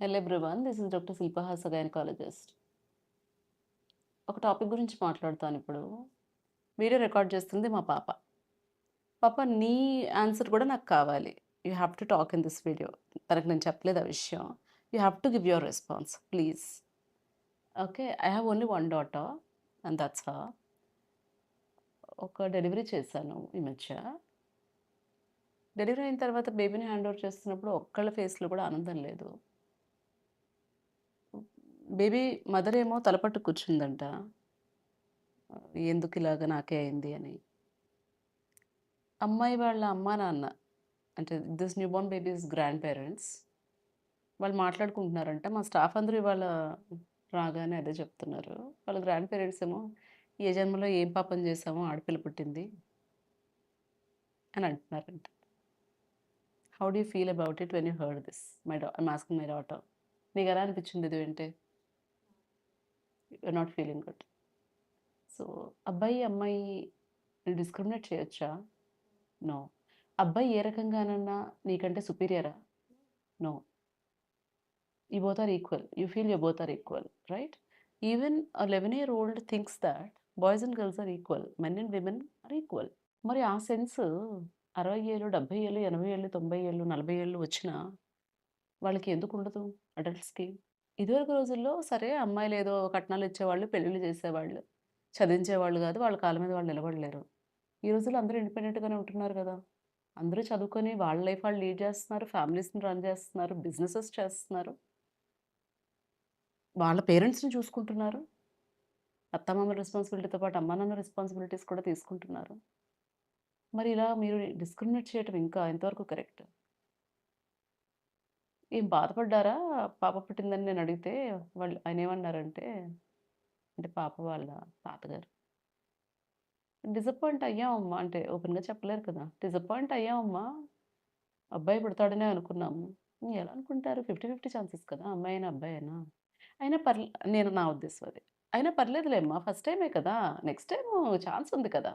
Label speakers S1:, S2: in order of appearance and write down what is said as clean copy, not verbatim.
S1: Hello everyone. This is doctor Shilpahasa gynaecologist. ఒక topic గురించి మాట్లాడతాను ఇప్పుడు. వీడియో రికార్డ్ చేస్తుంది మా పాప. పాప నీ ఆన్సర్ కూడా నాకు కావాలి. You have to talk in this video. తనకు నేను చెప్పలేదు ఆ విషయం. You have to give your response please. Okay. I have only one daughter and that's her. ఒక డెలివరీ చేశాను ఈ మధ్య. డెలివరీ అయిన తర్వాత బేబీని హ్యాండ్ ఓవర్ చేస్తున్నప్పుడు ఒక్కళ్ళ ఫేస్లో కూడా ఆనందం లేదు. బేబీ మదర్ ఏమో తలపట్టు కూర్చుందంట. ఎందుకు ఇలాగ నాకే అయింది అని. అమ్మాయి వాళ్ళ అమ్మా నాన్న అంటే this new Born babies grand parents వాళ్ళు మాట్లాడుకుంటున్నారంట. మా స్టాఫ్ అందరూ ఇవాళ రాగానే అదే చెప్తున్నారు. వాళ్ళ గ్రాండ్ పేరెంట్స్ ఏమో ఏ జన్మలో ఏం పాపం చేశామో ఆడపిల్ల పుట్టింది అని అంటున్నారంట. How do you feel about it when you heard this? I'm asking my daughter. నీకు ఎలా అనిపించింది ఇది వింటే? You're not feeling good. So అబ్బాయి అమ్మాయి డిస్క్రిమినేట్ చేయొచ్చా? నో. అబ్బాయి ఏ రకంగానన్నా నీకంటే సుపీరియరా? No. You both are equal. You feel you both are equal, right? Even a 11-year-old thinks that boys and girls are equal. Men and women are equal. మరి ఆ సెన్స్ 60 ఏళ్ళు, 70 ఏళ్ళు, 80 ఏళ్ళు, 90 ఏళ్ళు, 40 ఏళ్ళు వచ్చినా వాళ్ళకి ఎందుకు ఉండదు అడల్ట్స్‌కి? ఇదివరకు రోజుల్లో సరే అమ్మాయిలేదో కట్నాలు ఇచ్చేవాళ్ళు, పెళ్ళిళ్ళు చేసేవాళ్ళు. చదివించేవాళ్ళు గాదు. వాళ్ళ కాళ్ళ మీద వాళ్ళు నిలబడలేరు. ఈ రోజుల్లో అందరూ ఇండిపెండెంట్‌గానే ఉంటున్నారు గదా! అందరూ చదువుకొని వాళ్ళ లైఫ్ వాళ్ళు లీడ్ చేస్తున్నారు. ఫ్యామిలీస్‌ని రన్ చేస్తున్నారు. బిజినెసెస్ చేస్తున్నారు. వాళ్ళ పేరెంట్స్‌ని చూసుకుంటున్నారు. అత్తమామల రెస్పాన్సిబిలిటీతో పాటు అమ్మానాన్న రెస్పాన్సిబిలిటీస్ కూడా తీసుకుంటున్నారు. మరి ఇలా మీరు డిస్క్రిమినేట్ చేయటం ఇంకా ఎంతవరకు కరెక్ట్? ఏం బాధపడ్డారా? పాప పుట్టిందని నేనడిగితే ఆయనేమన్నారంటే, అంటే పాప వాళ్ళ తాతగారు, "డిసప్పాయింట్ అయ్యామమ్మా" అంటే ఓపెన్‌గా చెప్పలేరు కదా! "డిసప్పాయింట్ అయ్యామమ్మా. అబ్బాయి పుడతాడనే అనుకున్నాము." ఎలా అనుకుంటారు? 50, 50 ఛాన్సెస్ కదా! అమ్మాయైనా, అబ్బాయైనా. అయినా నా ఉద్దేశం అది. అయినా పర్లేదులేమ్మా ఫస్ట్ టైమే కదా! నెక్స్ట్ టైము ఛాన్స్ ఉంది కదా!